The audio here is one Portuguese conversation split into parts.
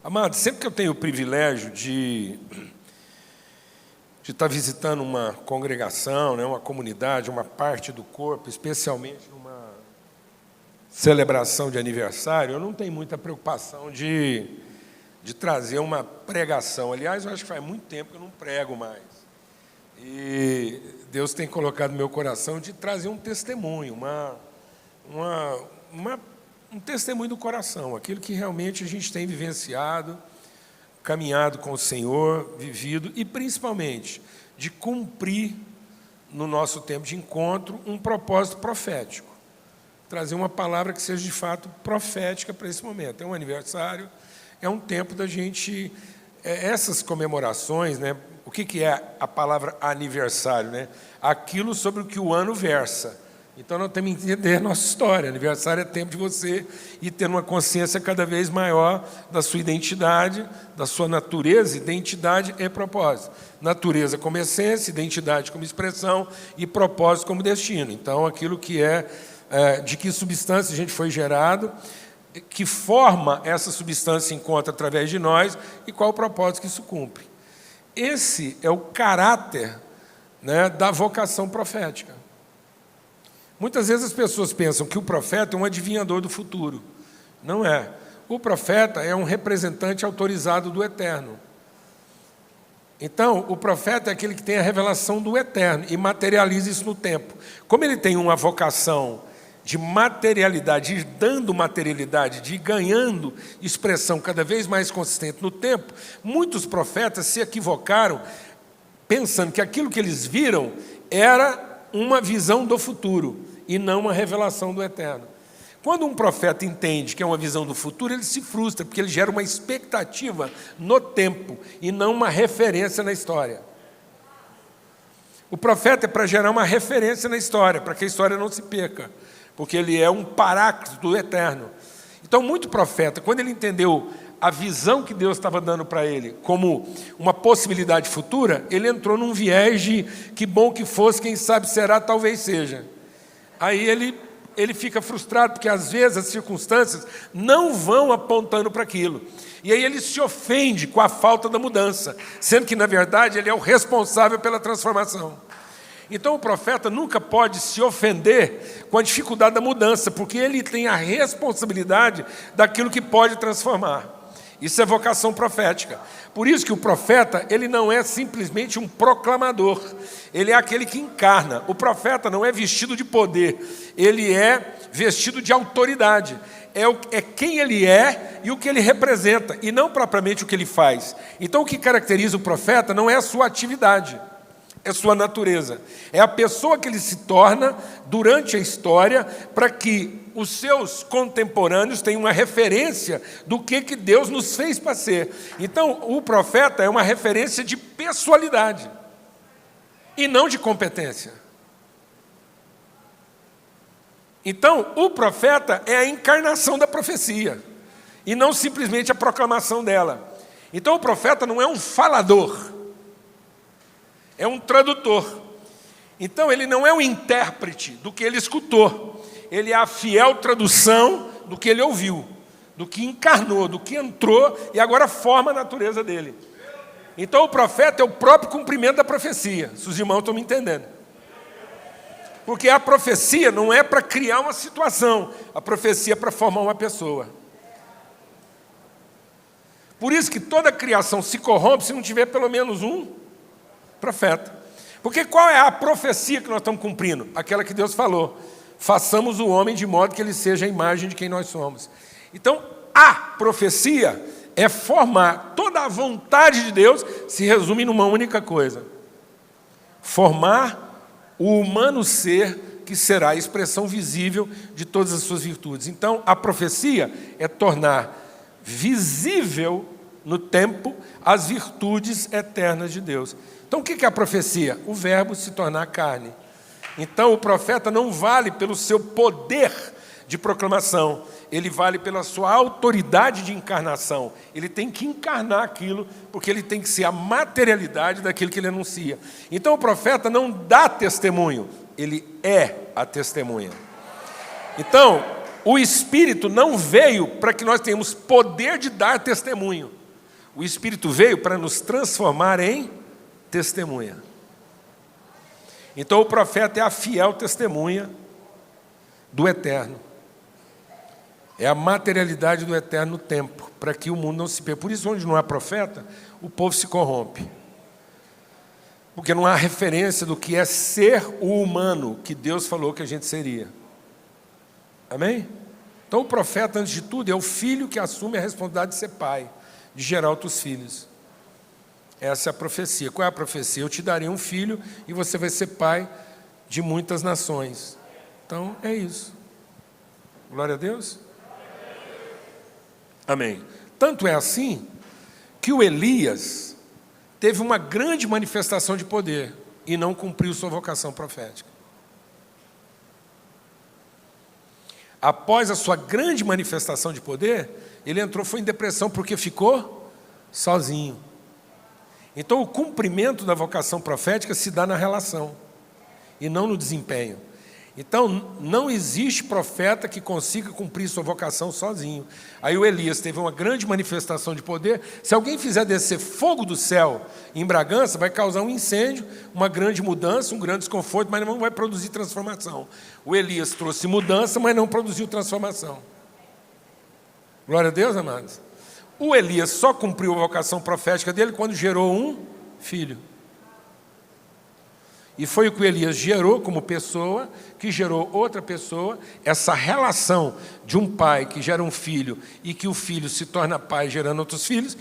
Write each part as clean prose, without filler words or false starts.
Amado, sempre que eu tenho o privilégio de estar visitando uma congregação, né, uma comunidade, uma parte do corpo, especialmente numa celebração de aniversário, eu não tenho muita preocupação de trazer uma pregação. Aliás, eu acho que faz muito tempo que eu não prego mais. E Deus tem colocado no meu coração de trazer um testemunho, um testemunho do coração, aquilo que realmente a gente tem vivenciado, caminhado com o Senhor, vivido, e principalmente de cumprir, no nosso tempo de encontro, um propósito profético. Trazer uma palavra que seja de fato profética para esse momento. É um aniversário, é um tempo da gente... essas comemorações, né? O que é a palavra aniversário? Né? Aquilo sobre o que o ano versa. Então, nós temos que entender a nossa história. Aniversário é tempo de você ir tendo uma consciência cada vez maior da sua identidade, da sua natureza. Identidade é propósito. Natureza como essência, identidade como expressão e propósito como destino. Então, aquilo que de que substância a gente foi gerado, que forma essa substância se encontra através de nós e qual o propósito que isso cumpre. Esse é o caráter, né, da vocação profética. Muitas vezes as pessoas pensam que o profeta é um adivinhador do futuro. Não é. O profeta é um representante autorizado do eterno. Então, o profeta é aquele que tem a revelação do eterno e materializa isso no tempo. Como ele tem uma vocação de materialidade, de ir dando materialidade, de ir ganhando expressão cada vez mais consistente no tempo, muitos profetas se equivocaram pensando que aquilo que eles viram era uma visão do futuro e não uma revelação do eterno. Quando um profeta entende que é uma visão do futuro, ele se frustra, porque ele gera uma expectativa no tempo e não uma referência na história. O profeta é para gerar uma referência na história, para que a história não se perca, porque ele é um paráclito do eterno. Então, muito profeta, quando ele entendeu a visão que Deus estava dando para ele como uma possibilidade futura, ele entrou num viés de que bom que fosse, quem sabe será, talvez seja. Aí ele fica frustrado, porque às vezes as circunstâncias não vão apontando para aquilo. E aí ele se ofende com a falta da mudança, sendo que, na verdade, ele é o responsável pela transformação. Então, o profeta nunca pode se ofender com a dificuldade da mudança, porque ele tem a responsabilidade daquilo que pode transformar. Isso é vocação profética. Por isso que o profeta, ele não é simplesmente um proclamador, ele é aquele que encarna. O profeta não é vestido de poder, ele é vestido de autoridade. É quem ele é e o que ele representa, e não propriamente o que ele faz. Então, o que caracteriza o profeta não é a sua atividade, é sua natureza. É a pessoa que ele se torna durante a história para que os seus contemporâneos tenham uma referência do que Deus nos fez para ser. Então, o profeta é uma referência de pessoalidade e não de competência. Então, o profeta é a encarnação da profecia e não simplesmente a proclamação dela. Então, o profeta não é um falador, é um tradutor. Então, ele não é um intérprete do que ele escutou. Ele é a fiel tradução do que ele ouviu, do que encarnou, do que entrou e agora forma a natureza dele. Então, o profeta é o próprio cumprimento da profecia. Se os irmãos estão me entendendo. Porque a profecia não é para criar uma situação. A profecia é para formar uma pessoa. Por isso que toda criação se corrompe se não tiver pelo menos um profeta. Porque qual é a profecia que nós estamos cumprindo? Aquela que Deus falou: façamos o homem de modo que ele seja a imagem de quem nós somos. Então, a profecia é formar. Toda a vontade de Deus se resume numa única coisa: formar o humano ser que será a expressão visível de todas as suas virtudes. Então, a profecia é tornar visível no tempo as virtudes eternas de Deus. Então, o que é a profecia? O verbo se tornar carne. Então, o profeta não vale pelo seu poder de proclamação, ele vale pela sua autoridade de encarnação. Ele tem que encarnar aquilo, porque ele tem que ser a materialidade daquilo que ele anuncia. Então, o profeta não dá testemunho, ele é a testemunha. Então, o Espírito não veio para que nós tenhamos poder de dar testemunho. O Espírito veio para nos transformar em testemunha. Então o profeta é a fiel testemunha do eterno. É a materialidade do eterno no tempo, para que o mundo não se perca. Por isso, onde não há profeta, o povo se corrompe. Porque não há referência do que é ser o humano que Deus falou que a gente seria. Amém? Então o profeta, antes de tudo, é o filho que assume a responsabilidade de ser pai, de gerar outros filhos. Essa é a profecia. Qual é a profecia? Eu te darei um filho e você vai ser pai de muitas nações. Então é isso. Glória a Deus. Amém. Tanto é assim que o Elias teve uma grande manifestação de poder e não cumpriu sua vocação profética. Após a sua grande manifestação de poder, ele foi em depressão porque ficou sozinho. Então o cumprimento da vocação profética se dá na relação e não no desempenho. Então, não existe profeta que consiga cumprir sua vocação sozinho. Aí o Elias teve uma grande manifestação de poder. Se alguém fizer descer fogo do céu em Bragança, vai causar um incêndio, uma grande mudança, um grande desconforto, mas não vai produzir transformação. O Elias trouxe mudança, mas não produziu transformação. Glória a Deus, amados. O Elias só cumpriu a vocação profética dele quando gerou um filho. E foi o que o Elias gerou como pessoa, que gerou outra pessoa, essa relação de um pai que gera um filho e que o filho se torna pai gerando outros filhos.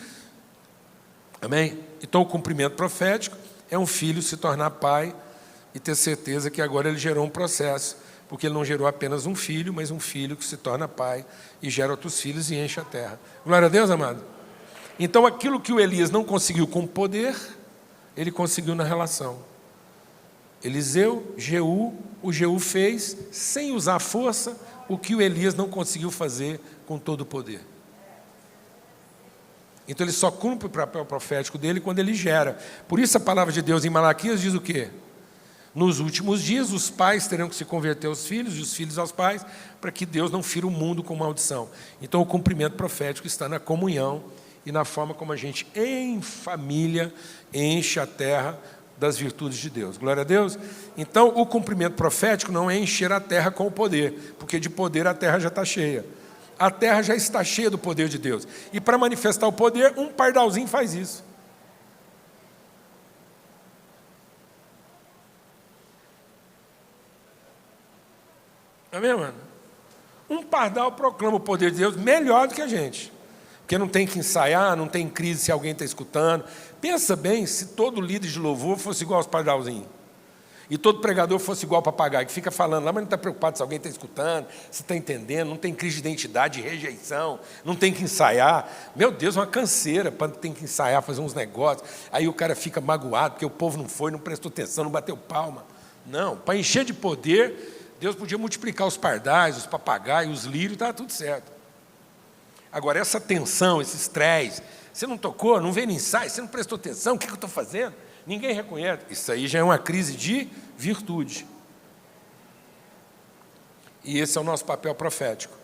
Amém? Então o cumprimento profético é um filho se tornar pai e ter certeza que agora ele gerou um processo, porque ele não gerou apenas um filho, mas um filho que se torna pai e gera outros filhos e enche a terra. Glória a Deus, amado. Então aquilo que o Elias não conseguiu com poder, ele conseguiu na relação. Eliseu, o Jeú fez, sem usar força, o que o Elias não conseguiu fazer com todo o poder. Então ele só cumpre o papel profético dele quando ele gera. Por isso a palavra de Deus em Malaquias diz o quê? Nos últimos dias os pais terão que se converter aos filhos e os filhos aos pais, para que Deus não fira o mundo com maldição. Então o cumprimento profético está na comunhão e na forma como a gente, em família, enche a terra das virtudes de Deus. Glória a Deus. Então, o cumprimento profético não é encher a terra com o poder, porque de poder a terra já está cheia. A terra já está cheia do poder de Deus. E para manifestar o poder, um pardalzinho faz isso. Amém, mano? Um pardal proclama o poder de Deus melhor do que a gente. Porque não tem que ensaiar, não tem crise se alguém está escutando. Pensa bem se todo líder de louvor fosse igual aos pardalzinhos. E todo pregador fosse igual ao papagaio, que fica falando lá, mas não está preocupado se alguém está escutando, se está entendendo, não tem crise de identidade, de rejeição, não tem que ensaiar. Meu Deus, uma canseira, tem que ensaiar, fazer uns negócios. Aí o cara fica magoado, porque o povo não foi, não prestou atenção, não bateu palma. Não, para encher de poder, Deus podia multiplicar os pardais, os papagaios, os lírios, estava tudo certo. Agora, essa tensão, esse estresse, você não tocou, não veio no ensaio, você não prestou atenção, o que eu estou fazendo? Ninguém reconhece. Isso aí já é uma crise de virtude. E esse é o nosso papel profético.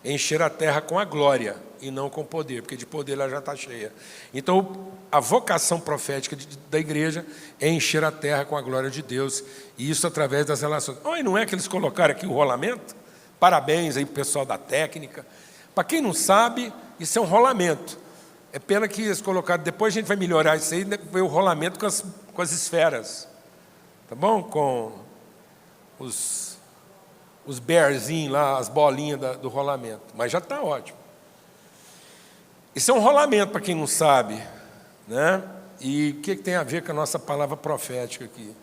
Encher a terra com a glória e não com poder, porque de poder ela já está cheia. Então, a vocação profética da igreja é encher a terra com a glória de Deus, e isso através das relações. E não é que eles colocaram aqui o rolamento? Parabéns aí para o pessoal da técnica. Para quem não sabe, isso é um rolamento. É pena que eles colocaram, depois a gente vai melhorar isso aí, ver o rolamento com as esferas. Tá bom? Com os bearzinhos lá, as bolinhas do rolamento. Mas já está ótimo. Isso é um rolamento, para quem não sabe. Né? E o que tem a ver com a nossa palavra profética aqui?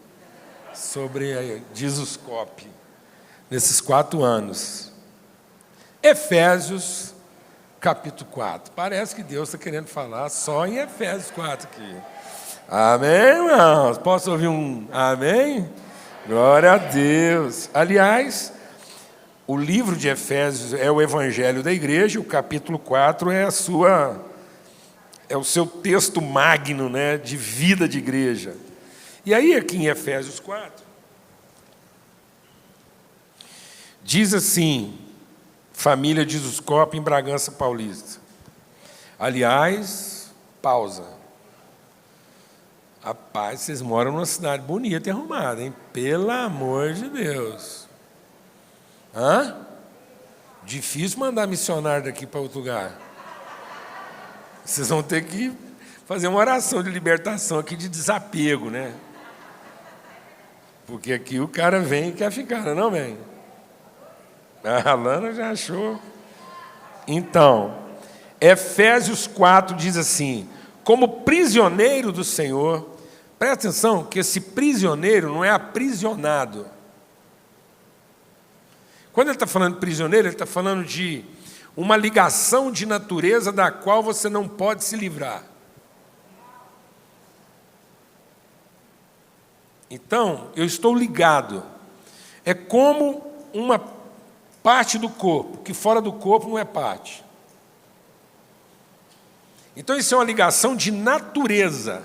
Sobre a Jesuscope, nesses 4 anos. Efésios, capítulo 4. Parece que Deus está querendo falar só em Efésios 4 aqui. Amém, irmãos? Posso ouvir um amém? Glória a Deus. Aliás, o livro de Efésios é o evangelho da igreja, o capítulo 4 é o seu texto magno, né, de vida de igreja. E aí, aqui em Efésios 4, diz assim: família de Zuscope, em Bragança Paulista. Aliás, pausa. Rapaz, vocês moram numa cidade bonita e arrumada, hein? Pelo amor de Deus. Hã? Difícil mandar missionário daqui para outro lugar. Vocês vão ter que fazer uma oração de libertação aqui, de desapego, né? Porque aqui o cara vem e quer ficar, não vem? A Lana já achou. Então, Efésios 4 diz assim: como prisioneiro do Senhor, presta atenção que esse prisioneiro não é aprisionado. Quando ele está falando de prisioneiro, ele está falando de uma ligação de natureza da qual você não pode se livrar. Então, eu estou ligado. É como uma parte do corpo, que fora do corpo não é parte. Então, isso é uma ligação de natureza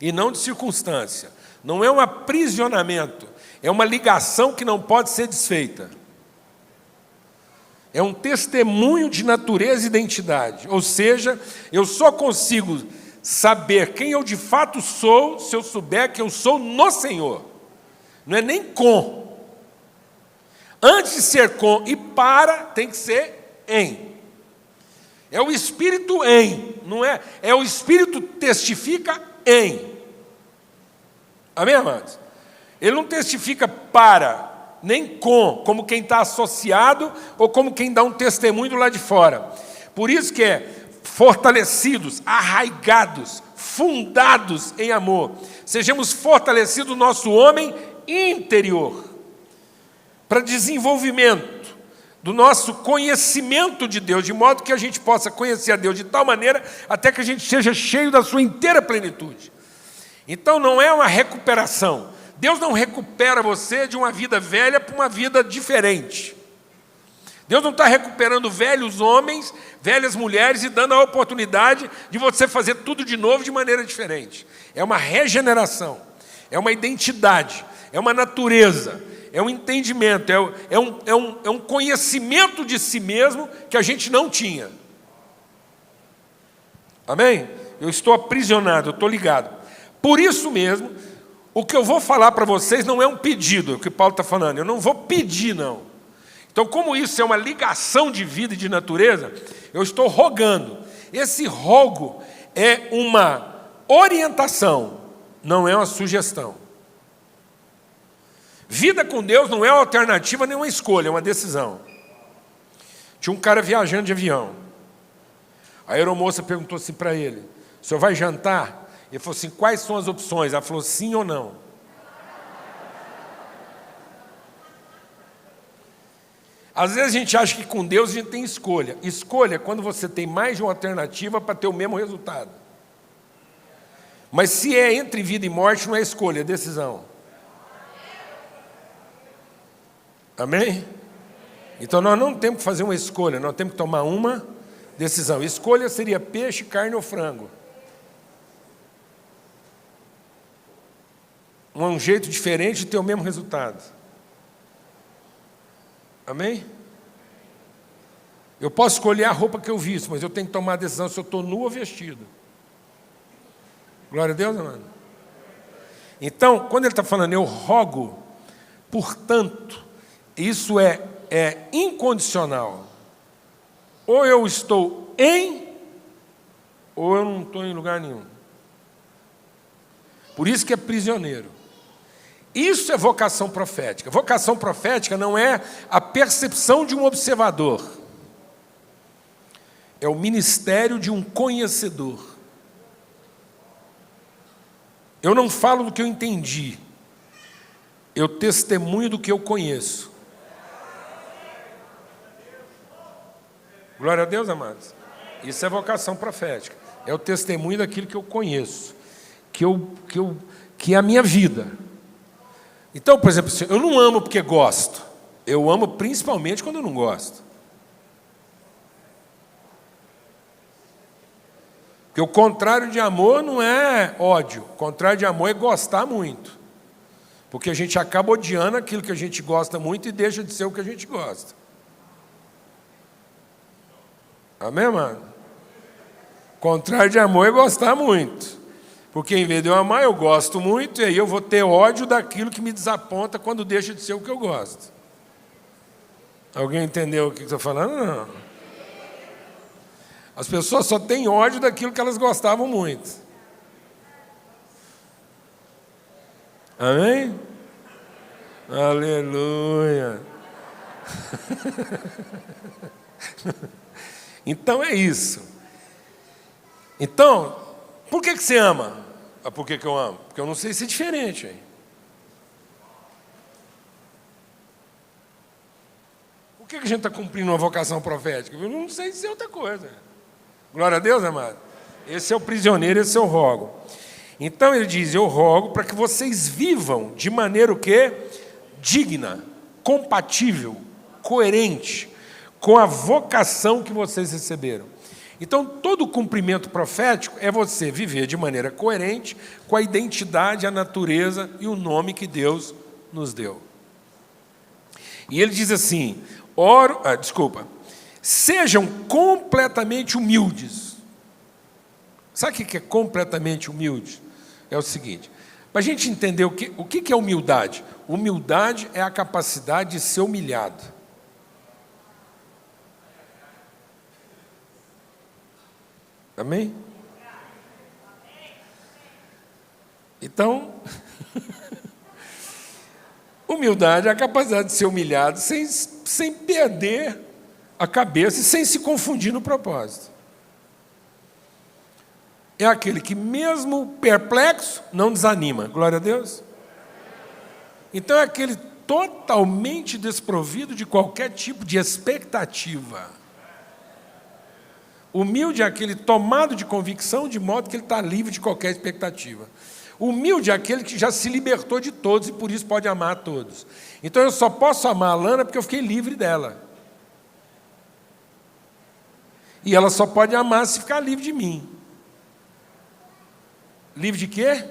e não de circunstância. Não é um aprisionamento, é uma ligação que não pode ser desfeita. É um testemunho de natureza e identidade. Ou seja, eu só consigo saber quem eu de fato sou se eu souber que eu sou no Senhor. Não é nem com. Antes de ser com e para, tem que ser em. É o Espírito em, não é? É o Espírito testifica em. Amém, amados? Ele não testifica para, nem com, como quem está associado ou como quem dá um testemunho do lado de fora. Por isso que é fortalecidos, arraigados, fundados em amor. Sejamos fortalecidos no nosso homem interior, para desenvolvimento do nosso conhecimento de Deus, de modo que a gente possa conhecer a Deus de tal maneira até que a gente seja cheio da sua inteira plenitude. Então não é uma recuperação. Deus não recupera você de uma vida velha para uma vida diferente. Deus não está recuperando velhos homens, velhas mulheres e dando a oportunidade de você fazer tudo de novo de maneira diferente. É uma regeneração, é uma identidade, é uma natureza, é um entendimento, é um conhecimento de si mesmo que a gente não tinha. Amém? Eu estou aprisionado, eu estou ligado. Por isso mesmo, o que eu vou falar para vocês não é um pedido, é o que Paulo está falando, eu não vou pedir, não. Então, como isso é uma ligação de vida e de natureza, eu estou rogando. Esse rogo é uma orientação, não é uma sugestão. Vida com Deus não é uma alternativa nem uma escolha, é uma decisão. Tinha um cara viajando de avião. A aeromoça perguntou assim para ele: o senhor vai jantar? Ele falou assim: quais são as opções? Ela falou: sim ou não. Às vezes a gente acha que com Deus a gente tem escolha. Escolha é quando você tem mais de uma alternativa para ter o mesmo resultado. Mas se é entre vida e morte, não é escolha, é decisão. Amém? Então nós não temos que fazer uma escolha, nós temos que tomar uma decisão. Escolha seria peixe, carne ou frango. Um jeito diferente de ter o mesmo resultado. Amém? Eu posso escolher a roupa que eu visto, mas eu tenho que tomar a decisão se eu estou nu ou vestido. Glória a Deus, amado. Então, quando ele está falando, eu rogo, portanto, isso é incondicional. Ou eu estou em, ou eu não estou em lugar nenhum. Por isso que é prisioneiro. Isso é vocação profética. Vocação profética não é a percepção de um observador. É o ministério de um conhecedor. Eu não falo do que eu entendi. Eu testemunho do que eu conheço. Glória a Deus, amados. Isso é vocação profética. É o testemunho daquilo que eu conheço. Que é a minha vida. Então, por exemplo, eu não amo porque gosto. Eu amo principalmente quando eu não gosto. Porque o contrário de amor não é ódio. O contrário de amor é gostar muito. Porque a gente acaba odiando aquilo que a gente gosta muito e deixa de ser o que a gente gosta. Amém, mano? Contrário de amor é gostar muito. Porque em vez de eu amar, eu gosto muito, e aí eu vou ter ódio daquilo que me desaponta quando deixa de ser o que eu gosto. Alguém entendeu o que eu estou falando? Não. As pessoas só têm ódio daquilo que elas gostavam muito. Amém? Aleluia. Então é isso. Então, por que você ama? Por que eu amo? Porque eu não sei ser diferente. Hein? Por que a gente está cumprindo uma vocação profética? Eu não sei ser outra coisa. Glória a Deus, amado. Esse é o prisioneiro, esse eu rogo. Então ele diz, eu rogo para que vocês vivam de maneira o quê? Digna, compatível, coerente com a vocação que vocês receberam. Então, todo cumprimento profético é você viver de maneira coerente com a identidade, a natureza e o nome que Deus nos deu. E ele diz assim, sejam completamente humildes. Sabe o que é completamente humilde? É o seguinte, para a gente entender o que é humildade. Humildade é a capacidade de ser humilhado. Amém? Então, humildade é a capacidade de ser humilhado sem perder a cabeça e sem se confundir no propósito. É aquele que, mesmo perplexo, não desanima. Glória a Deus. Então, é aquele totalmente desprovido de qualquer tipo de expectativa. Humilde é aquele tomado de convicção, de modo que ele está livre de qualquer expectativa. Humilde é aquele que já se libertou de todos e por isso pode amar a todos. Então eu só posso amar a Lana porque eu fiquei livre dela. E ela só pode amar se ficar livre de mim. Livre de quê?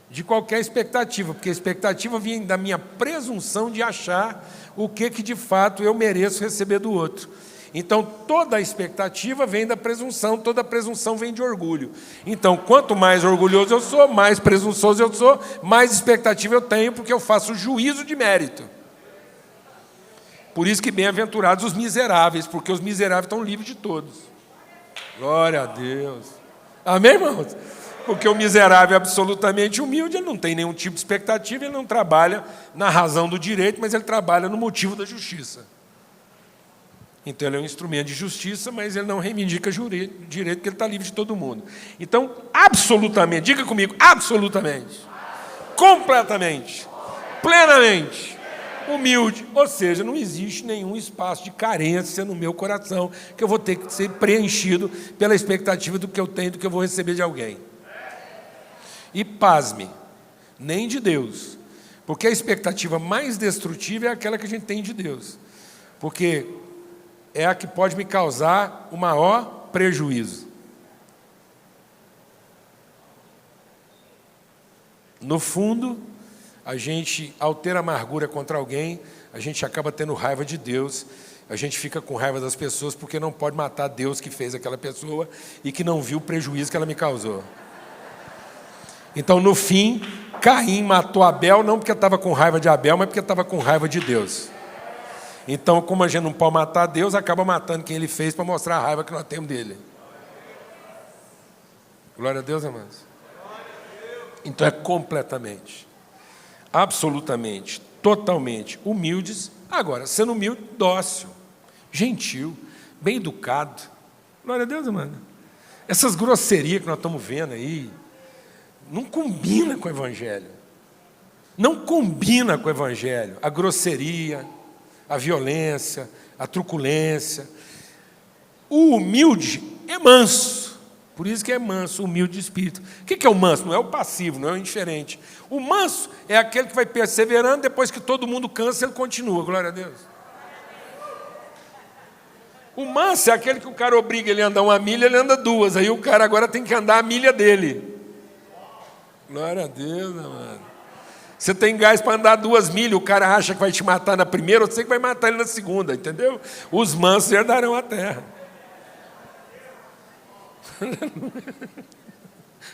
De qualquer expectativa, porque a expectativa vem da minha presunção de achar o que de fato eu mereço receber do outro. Então, toda a expectativa vem da presunção, toda a presunção vem de orgulho. Então, quanto mais orgulhoso eu sou, mais presunçoso eu sou, mais expectativa eu tenho, porque eu faço juízo de mérito. Por isso que bem-aventurados os miseráveis, porque os miseráveis estão livres de todos. Glória a Deus. Amém, irmãos? Porque o miserável é absolutamente humilde, ele não tem nenhum tipo de expectativa, ele não trabalha na razão do direito, mas ele trabalha no motivo da justiça. Então, ele é um instrumento de justiça, mas ele não reivindica direito, porque ele está livre de todo mundo. Então, absolutamente, diga comigo, absolutamente, completamente, plenamente, humilde. Ou seja, não existe nenhum espaço de carência no meu coração que eu vou ter que ser preenchido pela expectativa do que eu tenho, do que eu vou receber de alguém. E pasme, nem de Deus, porque a expectativa mais destrutiva é aquela que a gente tem de Deus. Porque é a que pode me causar o maior prejuízo. No fundo, a gente, ao ter amargura contra alguém, a gente acaba tendo raiva de Deus, a gente fica com raiva das pessoas porque não pode matar Deus que fez aquela pessoa e que não viu o prejuízo que ela me causou. Então, no fim, Caim matou Abel não porque estava com raiva de Abel, mas porque estava com raiva de Deus. Então, como a gente não pode matar Deus, acaba matando quem ele fez para mostrar a raiva que nós temos dele. Glória a Deus, amados. Então é completamente, absolutamente, totalmente humildes. Agora, sendo humilde, dócil, gentil, bem educado. Glória a Deus, amado. Essas grosserias que nós estamos vendo aí, não combina com o Evangelho. Não combina com o Evangelho. A grosseria, a violência, a truculência. O humilde é manso, por isso que é manso, humilde de espírito. O que é o manso? Não é o passivo, não é o indiferente. O manso é aquele que vai perseverando, depois que todo mundo cansa, ele continua, glória a Deus. O manso é aquele que o cara obriga ele a andar 1 milha, ele anda 2, aí o cara agora tem que andar a milha dele. Glória a Deus, amado. Você tem gás para andar 2 milhas, o cara acha que vai te matar na primeira, ou você que vai matar ele na segunda, entendeu? Os mansos herdarão a terra.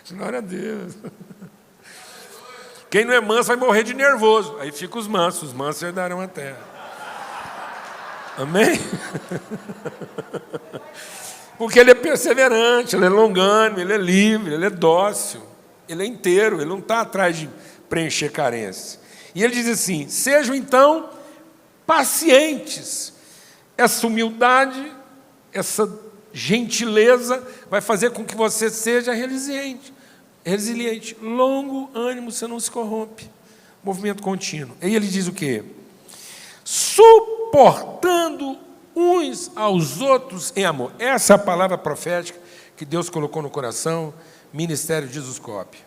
Glória a Deus. Quem não é manso vai morrer de nervoso. Aí fica os mansos herdarão a terra. Amém? Porque ele é perseverante, ele é longânimo, ele é livre, ele é dócil, ele é inteiro, ele não está atrás de preencher carência. E ele diz assim: sejam então pacientes. Essa humildade, essa gentileza vai fazer com que você seja resiliente. Longo ânimo, você não se corrompe. Movimento contínuo. E ele diz o quê? Suportando uns aos outros em amor. Essa é a palavra profética que Deus colocou no coração, ministério de Jesuscope.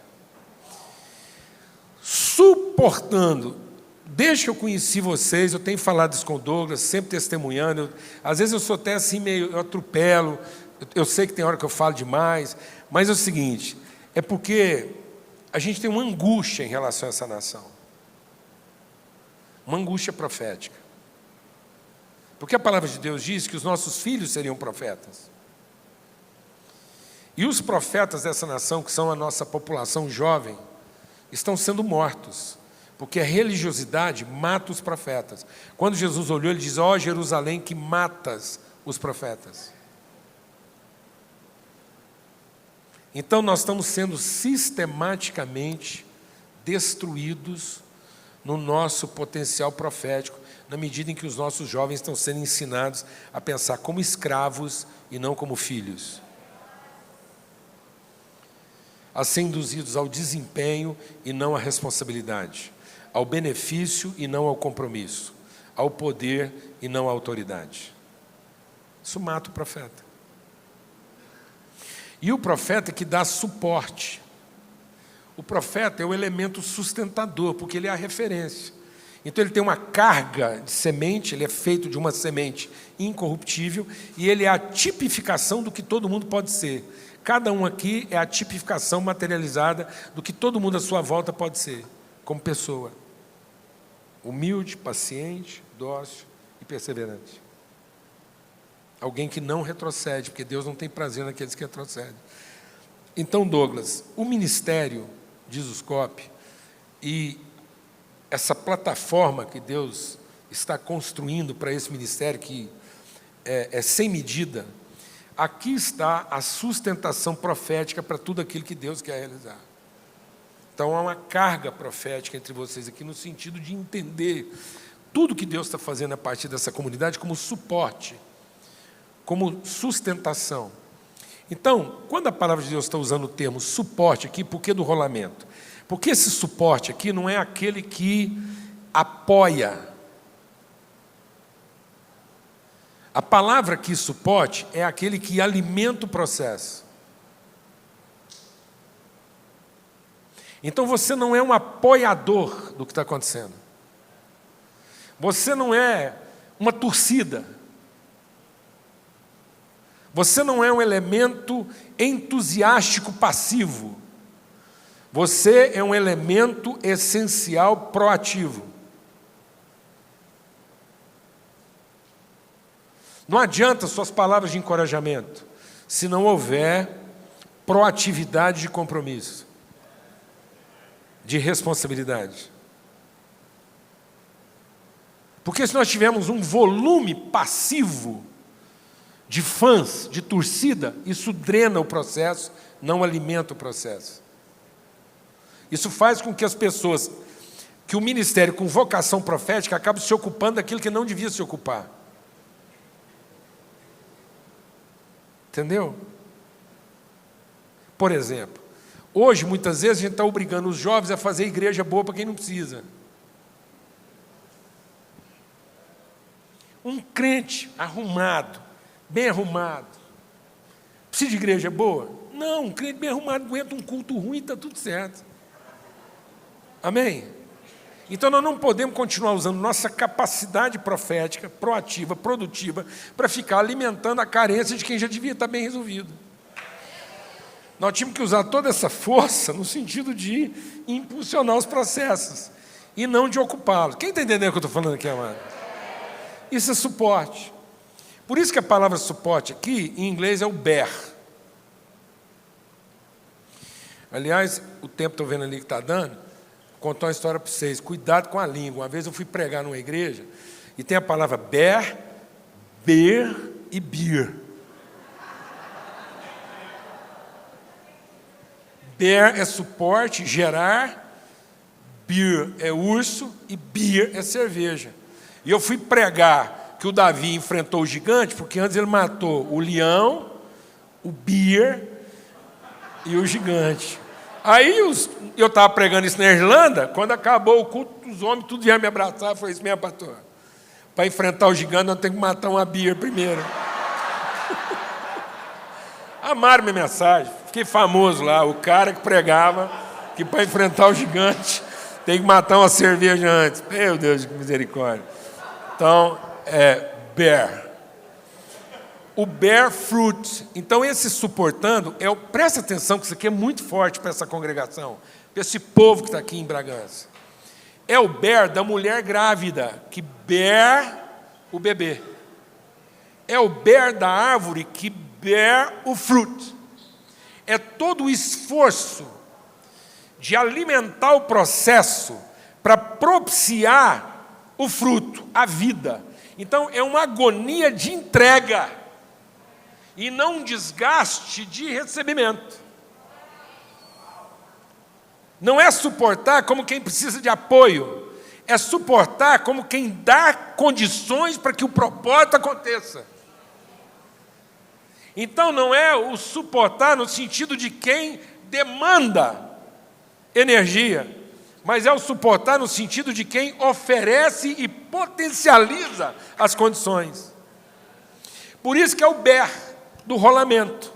Suportando. Desde que eu conheci vocês, eu tenho falado isso com o Douglas, sempre testemunhando. Às vezes eu sou até assim meio, eu atropelo, eu sei que tem hora que eu falo demais, mas é o seguinte, é porque a gente tem uma angústia em relação a essa nação. Uma angústia profética. Porque a palavra de Deus diz que os nossos filhos seriam profetas. E os profetas dessa nação, que são a nossa população jovem, estão sendo mortos. Porque a religiosidade mata os profetas. Quando Jesus olhou, ele diz: ó Jerusalém, que matas os profetas. Então nós estamos sendo sistematicamente destruídos no nosso potencial profético, na medida em que os nossos jovens estão sendo ensinados a pensar como escravos e não como filhos. A ser induzidos ao desempenho e não à responsabilidade, ao benefício e não ao compromisso, ao poder e não à autoridade. Isso mata o profeta. E o profeta é que dá suporte. O profeta é o elemento sustentador, porque ele é a referência. Então ele tem uma carga de semente, ele é feito de uma semente incorruptível, e ele é a tipificação do que todo mundo pode ser. Cada um aqui é a tipificação materializada do que todo mundo à sua volta pode ser, como pessoa. Humilde, paciente, dócil e perseverante. Alguém que não retrocede, porque Deus não tem prazer naqueles que retrocedem. Então, Douglas, o ministério de Jesuscope e essa plataforma que Deus está construindo para esse ministério, que é sem medida, aqui está a sustentação profética para tudo aquilo que Deus quer realizar. Então há uma carga profética entre vocês aqui, no sentido de entender tudo que Deus está fazendo a partir dessa comunidade como suporte, como sustentação. Então, quando a palavra de Deus está usando o termo suporte aqui, por que do rolamento? Porque esse suporte aqui não é aquele que apoia. A palavra aqui, suporte, é aquele que alimenta o processo. Então você não é um apoiador do que está acontecendo. Você não é uma torcida. Você não é um elemento entusiástico passivo. Você é um elemento essencial proativo. Não adianta suas palavras de encorajamento se não houver proatividade de compromisso, de responsabilidade. Porque se nós tivermos um volume passivo de fãs, de torcida, isso drena o processo, não alimenta o processo. Isso faz com que as pessoas, que o ministério com vocação profética acabe se ocupando daquilo que não devia se ocupar. Entendeu? Por exemplo, hoje, muitas vezes, a gente está obrigando os jovens a fazer igreja boa para quem não precisa. Um crente arrumado, bem arrumado, precisa de igreja boa? Não, um crente bem arrumado aguenta um culto ruim e está tudo certo. Amém? Então nós não podemos continuar usando nossa capacidade profética, proativa, produtiva, para ficar alimentando a carência de quem já devia estar bem resolvido. Nós tínhamos que usar toda essa força no sentido de impulsionar os processos e não de ocupá-los. Quem está entendendo o que eu estou falando aqui, amado? Isso é suporte. Por isso que a palavra suporte aqui, em inglês, é o bear. Aliás, o tempo estou vendo ali que está dando, vou contar uma história para vocês. Cuidado com a língua. Uma vez eu fui pregar numa igreja e tem a palavra bear, beer e beer. Bear é suporte, gerar, beer é urso e beer é cerveja. E eu fui pregar que o Davi enfrentou o gigante, porque antes ele matou o leão, o beer e o gigante. Aí eu estava pregando isso na Irlanda, quando acabou o culto, os homens tudo vieram me abraçar, eu falei, isso mesmo, pastor. Para enfrentar o gigante, nós temos que matar uma beer primeiro. Amaram minha mensagem, fiquei famoso lá, o cara que pregava que para enfrentar o gigante tem que matar uma cerveja antes. Meu Deus, que misericórdia. Então, bear. O bear fruit. Então, esse suportando, presta atenção que isso aqui é muito forte para essa congregação, para esse povo que está aqui em Bragança. É o bear da mulher grávida, que bear o bebê. É o bear da árvore que bear o fruto. É todo o esforço de alimentar o processo para propiciar o fruto, a vida. Então, é uma agonia de entrega e não um desgaste de recebimento. Não é suportar como quem precisa de apoio, é suportar como quem dá condições para que o propósito aconteça. Então, não é o suportar no sentido de quem demanda energia, mas é o suportar no sentido de quem oferece e potencializa as condições. Por isso que é o bear do rolamento.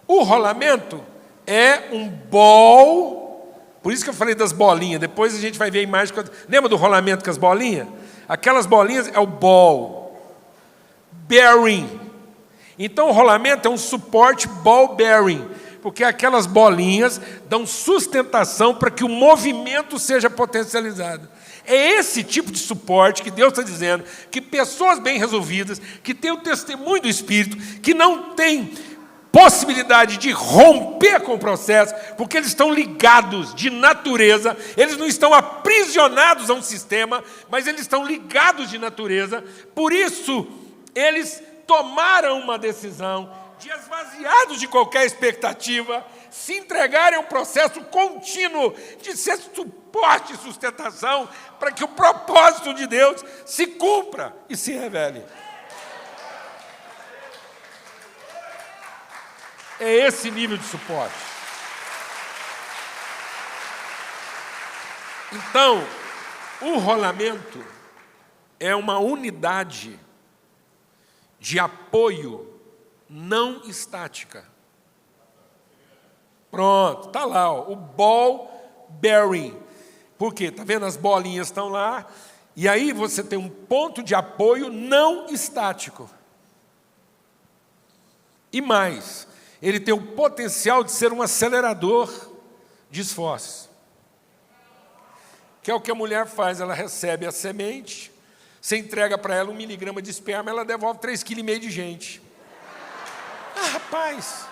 O rolamento é um bol, por isso que eu falei das bolinhas, depois a gente vai ver a imagem. Lembra do rolamento com as bolinhas? Aquelas bolinhas é o ball, bearing. Então o rolamento é um suporte ball bearing, porque aquelas bolinhas dão sustentação para que o movimento seja potencializado. É esse tipo de suporte que Deus está dizendo, que pessoas bem resolvidas, que têm o testemunho do Espírito, que não têm possibilidade de romper com o processo, porque eles estão ligados de natureza, eles não estão aprisionados a um sistema, mas eles estão ligados de natureza, por isso eles tomaram uma decisão de, esvaziados de qualquer expectativa, se entregarem a um processo contínuo de ser suporte e sustentação para que o propósito de Deus se cumpra e se revele. É esse nível de suporte. Então, o rolamento é uma unidade de apoio não estática. Pronto, está lá, ó, o ball bearing. Por quê? Está vendo? As bolinhas estão lá, e aí você tem um ponto de apoio não estático. E mais, ele tem o potencial de ser um acelerador de esforços. Que é o que a mulher faz, ela recebe a semente, você entrega para ela 1 miligrama de esperma, ela devolve 3,5 kg de gente. Ah, rapaz!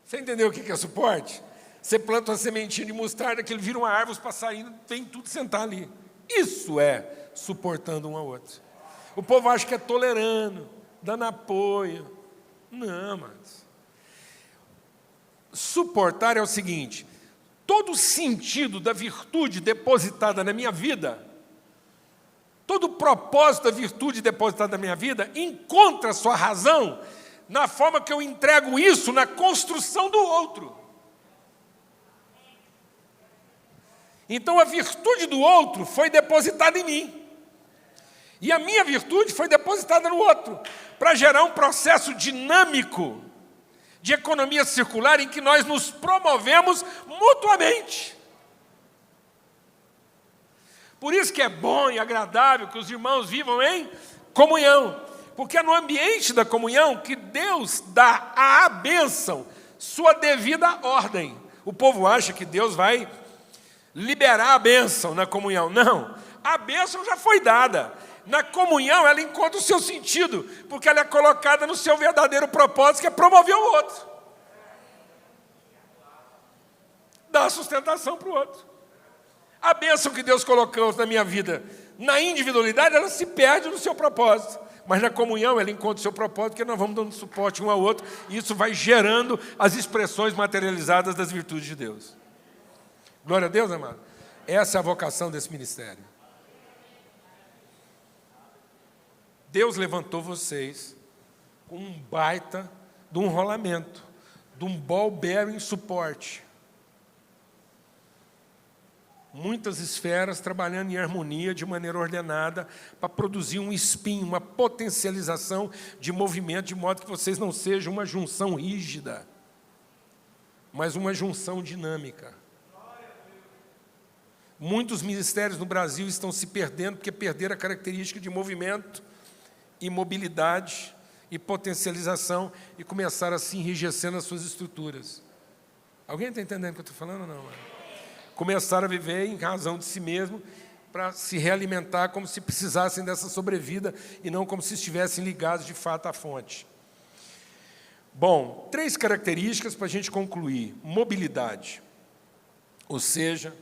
Você entendeu o que é suporte? Você planta uma sementinha de mostarda, aquilo vira uma árvore, os passarinhos vêm tudo sentar ali. Isso é suportando um ao outro. O povo acha que é tolerando, dando apoio. Não, mas suportar é o seguinte: todo o sentido da virtude depositada na minha vida, todo o propósito da virtude depositada na minha vida, encontra sua razão na forma que eu entrego isso na construção do outro. Então a virtude do outro foi depositada em mim. E a minha virtude foi depositada no outro, para gerar um processo dinâmico de economia circular em que nós nos promovemos mutuamente. Por isso que é bom e agradável que os irmãos vivam em comunhão, porque é no ambiente da comunhão que Deus dá à bênção sua devida ordem. O povo acha que Deus vai liberar a bênção na comunhão. Não, a bênção já foi dada. Na comunhão ela encontra o seu sentido, porque ela é colocada no seu verdadeiro propósito, que é promover o outro. Dar sustentação para o outro. A bênção que Deus colocou na minha vida, na individualidade, ela se perde no seu propósito. Mas na comunhão ela encontra o seu propósito, porque nós vamos dando suporte um ao outro, e isso vai gerando as expressões materializadas das virtudes de Deus. Glória a Deus, amado. Essa é a vocação desse ministério. Deus levantou vocês com um baita de um rolamento, de um ball bearing suporte. Muitas esferas trabalhando em harmonia, de maneira ordenada, para produzir um spin, uma potencialização de movimento, de modo que vocês não sejam uma junção rígida, mas uma junção dinâmica. Muitos ministérios no Brasil estão se perdendo porque perderam a característica de movimento e mobilidade e potencialização e começaram a se enrijecer nas suas estruturas. Alguém está entendendo o que eu estou falando ou não? Mano? Começaram a viver em razão de si mesmo para se realimentar como se precisassem dessa sobrevida e não como se estivessem ligados de fato à fonte. Bom, 3 características para a gente concluir. Mobilidade, ou seja,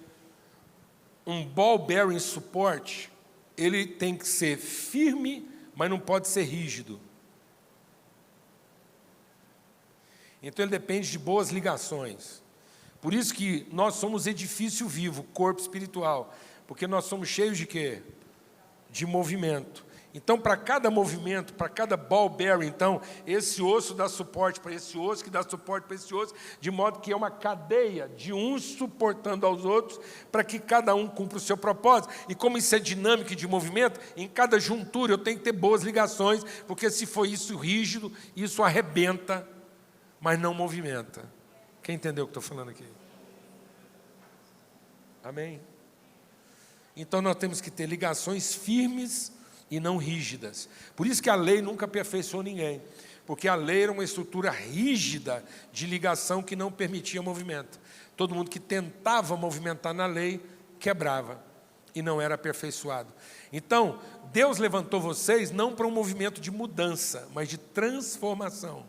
um ball bearing support, ele tem que ser firme, mas não pode ser rígido. Então ele depende de boas ligações. Por isso que nós somos edifício vivo, corpo espiritual, porque nós somos cheios de quê? De movimento. Então, para cada movimento, para cada ball bearing, então, esse osso dá suporte para esse osso, que dá suporte para esse osso, de modo que é uma cadeia de uns suportando aos outros, para que cada um cumpra o seu propósito. E como isso é dinâmico e de movimento, em cada juntura eu tenho que ter boas ligações, porque se for isso rígido, isso arrebenta, mas não movimenta. Quem entendeu o que estou falando aqui? Amém? Então nós temos que ter ligações firmes e não rígidas. Por isso que a lei nunca aperfeiçoou ninguém, porque a lei era uma estrutura rígida de ligação que não permitia movimento. Todo mundo que tentava movimentar na lei, quebrava e não era aperfeiçoado. Então, Deus levantou vocês não para um movimento de mudança, mas de transformação.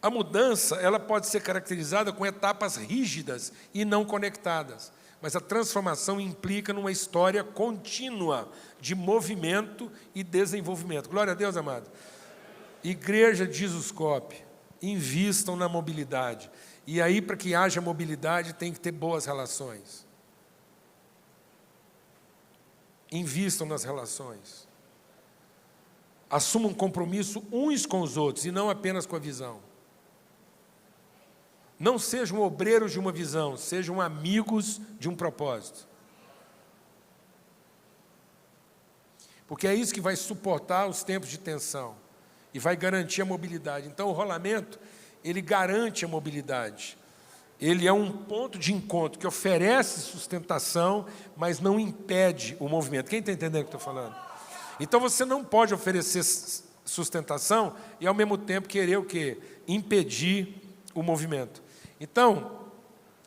A mudança, ela pode ser caracterizada com etapas rígidas e não conectadas. Mas a transformação implica numa história contínua de movimento e desenvolvimento. Glória a Deus, amado. Igreja de Jesuscope, invistam na mobilidade. E aí, para que haja mobilidade, tem que ter boas relações. Invistam nas relações. Assumam um compromisso uns com os outros e não apenas com a visão. Não sejam obreiros de uma visão, sejam amigos de um propósito. Porque é isso que vai suportar os tempos de tensão e vai garantir a mobilidade. Então, o rolamento, ele garante a mobilidade. Ele é um ponto de encontro que oferece sustentação, mas não impede o movimento. Quem está entendendo o que eu estou falando? Então, você não pode oferecer sustentação e, ao mesmo tempo, querer o quê? Impedir o movimento. Então,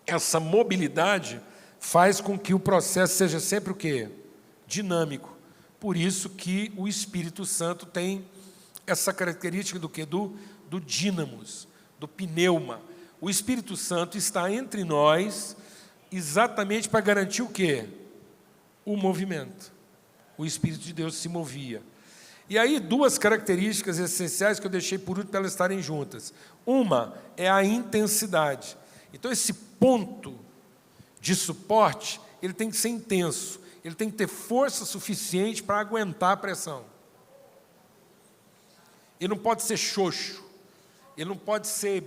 essa mobilidade faz com que o processo seja sempre o quê? Dinâmico. Por isso que o Espírito Santo tem essa característica do quê? Do dínamos, do pneuma. O Espírito Santo está entre nós exatamente para garantir o quê? O movimento. O Espírito de Deus se movia. E aí, 2 características essenciais que eu deixei por último para elas estarem juntas. Uma é a intensidade. Então, esse ponto de suporte, ele tem que ser intenso. Ele tem que ter força suficiente para aguentar a pressão. Ele não pode ser xoxo. Ele não pode ser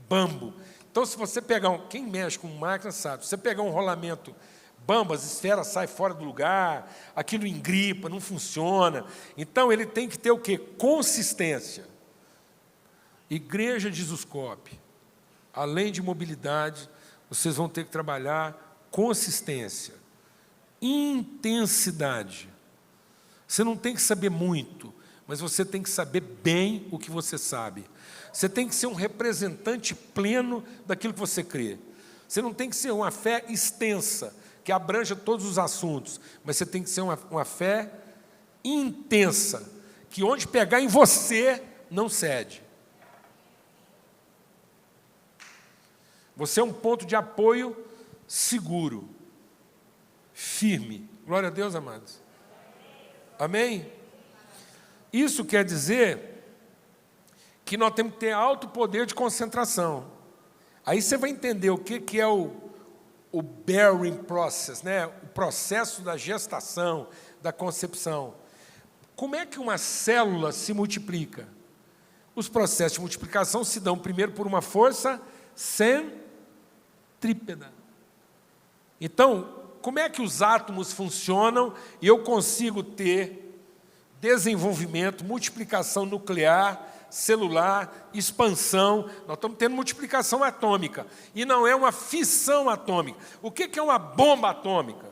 bambo. Então, se você pegar quem mexe com máquina sabe, se você pegar um rolamento bambo, as esferas saem fora do lugar, aquilo engripa, não funciona. Então, ele tem que ter o quê? Consistência. Igreja de Jesuscope, além de mobilidade, vocês vão ter que trabalhar consistência, intensidade. Você não tem que saber muito, mas você tem que saber bem o que você sabe. Você tem que ser um representante pleno daquilo que você crê. Você não tem que ser uma fé extensa, que abranja todos os assuntos, mas você tem que ser uma fé intensa, que onde pegar em você, não cede. Você é um ponto de apoio seguro, firme. Glória a Deus, amados. Amém? Isso quer dizer que nós temos que ter alto poder de concentração. Aí você vai entender o que é o bearing process, né? O processo da gestação, da concepção. Como é que uma célula se multiplica? Os processos de multiplicação se dão primeiro por uma força centrípeta. Então, como é que os átomos funcionam e eu consigo ter desenvolvimento, multiplicação nuclear, celular, expansão? Nós estamos tendo multiplicação atômica, e não é uma fissão atômica. O que é uma bomba atômica?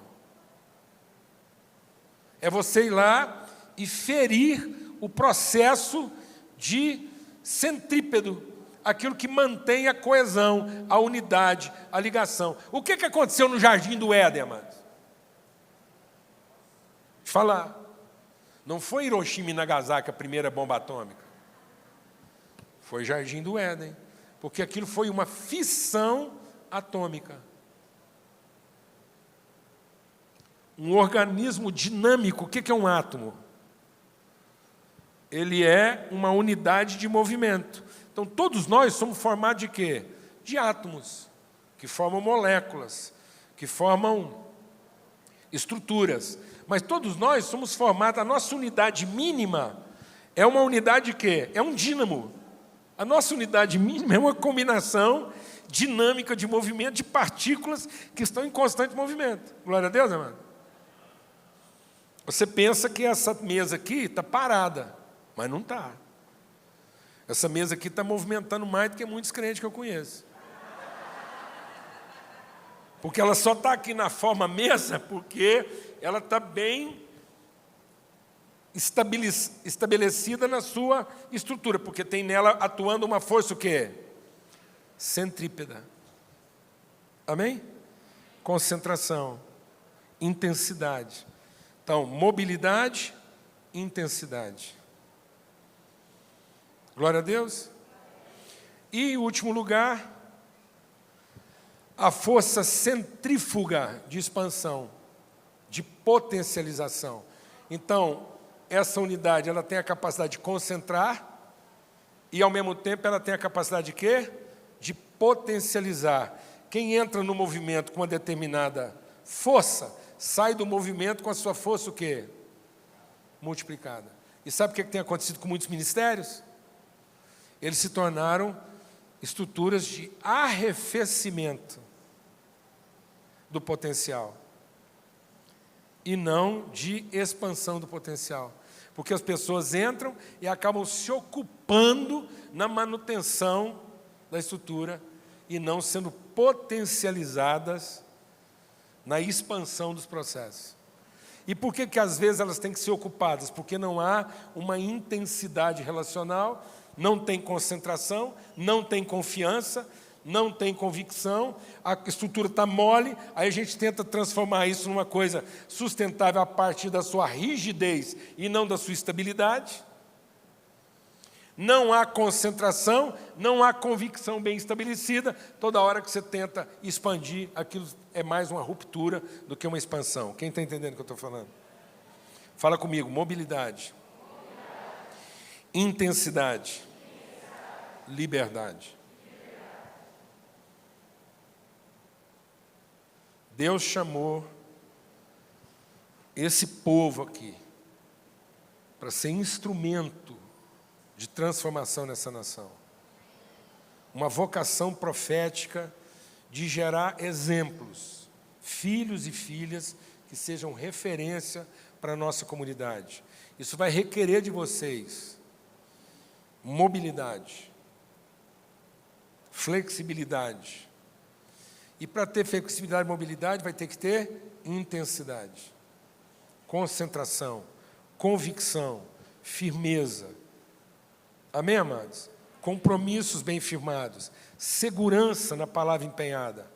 É você ir lá e ferir o processo de centrípedo, aquilo que mantém a coesão, a unidade, a ligação. O que aconteceu no Jardim do Éden, amados? Deixa eu falar. Não foi Hiroshima e Nagasaki a primeira bomba atômica. Foi Jardim do Éden. Porque aquilo foi uma fissão atômica. Um organismo dinâmico. O que é um átomo? Ele é uma unidade de movimento. Então, todos nós somos formados de quê? De átomos, que formam moléculas, que formam estruturas. Mas todos nós somos formados, a nossa unidade mínima é uma unidade de quê? É um dínamo. A nossa unidade mínima é uma combinação dinâmica de movimento de partículas que estão em constante movimento. Glória a Deus, amado. Você pensa que essa mesa aqui está parada, mas não está. Essa mesa aqui está movimentando mais do que muitos crentes que eu conheço. Porque ela só está aqui na forma mesa porque ela está bem estabelecida na sua estrutura, porque tem nela atuando uma força o quê? Centrípeta. Amém? Concentração, intensidade. Então, mobilidade, intensidade. Glória a Deus. E, em último lugar, a força centrífuga de expansão, de potencialização. Então, essa unidade ela tem a capacidade de concentrar e, ao mesmo tempo, ela tem a capacidade de quê? De potencializar. Quem entra no movimento com uma determinada força, sai do movimento com a sua força o quê? Multiplicada. E sabe o que tem acontecido com muitos ministérios? Eles se tornaram estruturas de arrefecimento do potencial e não de expansão do potencial. Porque as pessoas entram e acabam se ocupando na manutenção da estrutura e não sendo potencializadas na expansão dos processos. E por que às vezes elas têm que ser ocupadas? Porque não há uma intensidade relacional, não tem concentração, não tem confiança, não tem convicção, a estrutura está mole, aí a gente tenta transformar isso numa coisa sustentável a partir da sua rigidez e não da sua estabilidade. Não há concentração, não há convicção bem estabelecida. Toda hora que você tenta expandir, aquilo é mais uma ruptura do que uma expansão. Quem está entendendo o que eu estou falando? Fala comigo, mobilidade. Intensidade. Liberdade. Deus chamou esse povo aqui para ser instrumento de transformação nessa nação. Uma vocação profética de gerar exemplos, filhos e filhas que sejam referência para a nossa comunidade. Isso vai requerer de vocês mobilidade, flexibilidade. E para ter flexibilidade e mobilidade, vai ter que ter intensidade, concentração, convicção, firmeza. Amém, amados? Compromissos bem firmados, segurança na palavra empenhada.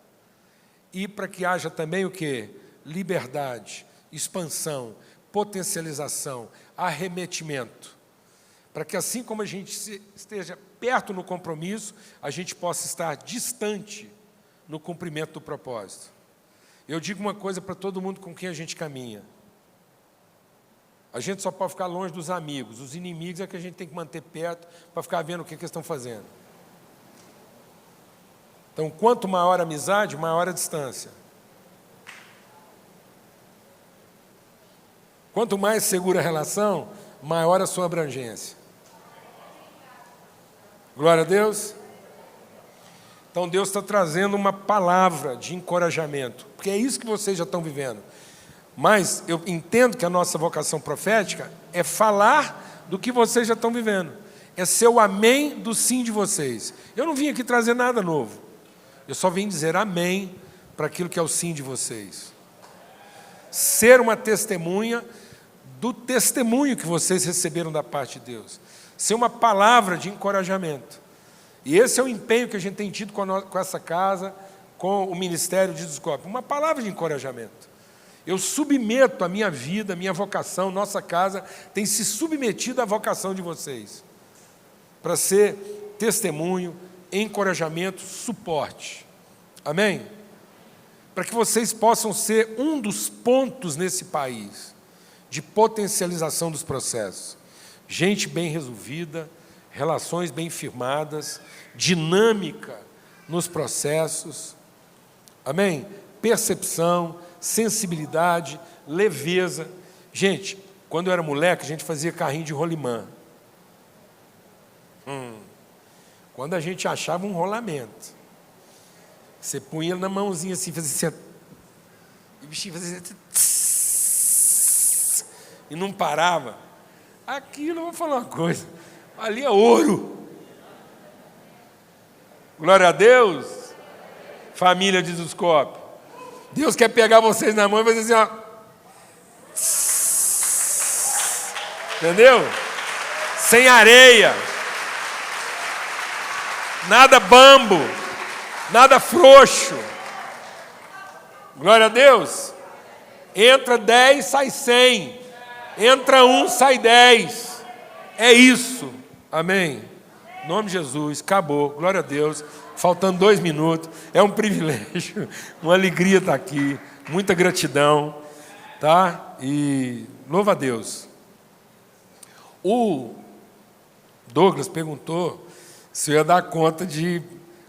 e para que haja também o quê? Liberdade, expansão, potencialização, arremetimento. Para que assim como a gente esteja perto no compromisso, a gente possa estar distante no cumprimento do propósito. Eu digo uma coisa para todo mundo com quem a gente caminha. A gente só pode ficar longe dos amigos. Os inimigos é que a gente tem que manter perto para ficar vendo o que eles estão fazendo. Então, quanto maior a amizade, maior a distância. Quanto mais segura a relação, maior a sua abrangência. Glória a Deus. Então Deus está trazendo uma palavra de encorajamento, porque é isso que vocês já estão vivendo. Mas eu entendo que a nossa vocação profética é falar do que vocês já estão vivendo. É ser o amém do sim de vocês. Eu não vim aqui trazer nada novo. Eu só vim dizer amém para aquilo que é o sim de vocês. Ser uma testemunha do testemunho que vocês receberam da parte de Deus. Ser uma palavra de encorajamento. E esse é o empenho que a gente tem tido com essa casa, com o Ministério de Descobre. Uma palavra de encorajamento. Eu submeto a minha vida, a minha vocação, nossa casa tem se submetido à vocação de vocês. Para ser testemunho, encorajamento, suporte. Amém? Para que vocês possam ser um dos pontos nesse país de potencialização dos processos. Gente bem resolvida, relações bem firmadas, dinâmica nos processos. Amém? Percepção, sensibilidade, leveza. Gente, quando eu era moleque, a gente fazia carrinho de rolimã. Quando a gente achava um rolamento, você punha na mãozinha assim, fazia assim, e o bichinho fazia assim, e não parava. Aquilo, eu vou falar uma coisa, ali é ouro. Glória a Deus, família de Descobre. Deus quer pegar vocês na mão e fazer assim, ó. Entendeu? Sem areia. Nada bambo. Nada frouxo. Glória a Deus. Entra 10, sai 100. Entra 1, sai 10. É isso. Amém. Em nome de Jesus. Acabou. Glória a Deus. Faltando 2 minutos. É um privilégio. Uma alegria estar aqui. Muita gratidão. Tá? E louva a Deus. O Douglas perguntou se eu ia dar conta de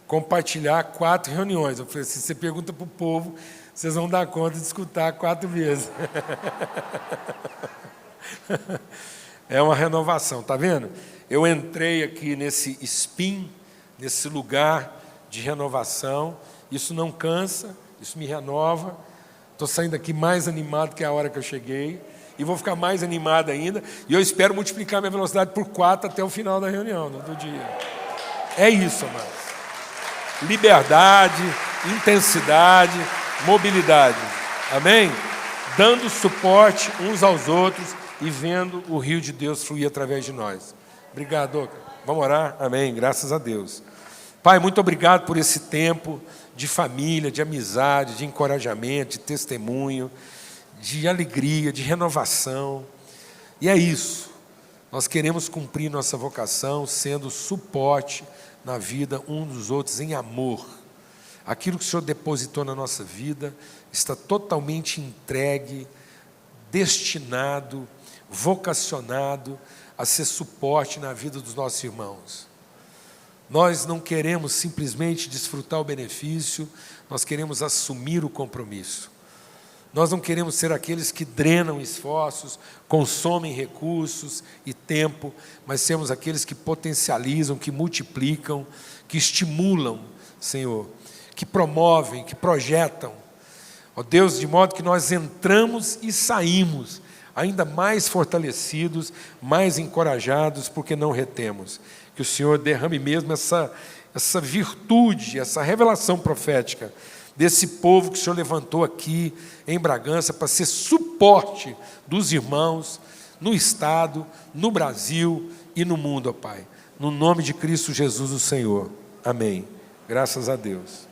compartilhar 4 reuniões. Eu falei assim, você pergunta para o povo, vocês vão dar conta de escutar 4 vezes. É uma renovação, tá vendo? Eu entrei aqui nesse spin, nesse lugar de renovação. Isso não cansa, isso me renova. Estou saindo aqui mais animado que a hora que eu cheguei. E vou ficar mais animado ainda. E eu espero multiplicar minha velocidade por 4 até o final da reunião, do dia. É isso, amados. Liberdade, intensidade, mobilidade. Amém? Dando suporte uns aos outros e vendo o rio de Deus fluir através de nós. Obrigado, Doca. Vamos orar? Amém. Graças a Deus. Pai, muito obrigado por esse tempo de família, de amizade, de encorajamento, de testemunho, de alegria, de renovação. E é isso. Nós queremos cumprir nossa vocação sendo suporte na vida uns dos outros em amor. Aquilo que o Senhor depositou na nossa vida está totalmente entregue, destinado, vocacionado a ser suporte na vida dos nossos irmãos. Nós não queremos simplesmente desfrutar o benefício, nós queremos assumir o compromisso. Nós não queremos ser aqueles que drenam esforços, consomem recursos e tempo, mas sermos aqueles que potencializam, que multiplicam, que estimulam, Senhor, que promovem, que projetam. Ó Deus, de modo que nós entramos e saímos ainda mais fortalecidos, mais encorajados, porque não retemos. Que o Senhor derrame mesmo essa virtude, essa revelação profética desse povo que o Senhor levantou aqui em Bragança para ser suporte dos irmãos no Estado, no Brasil e no mundo, ó Pai. No nome de Cristo Jesus, o Senhor. Amém. Graças a Deus.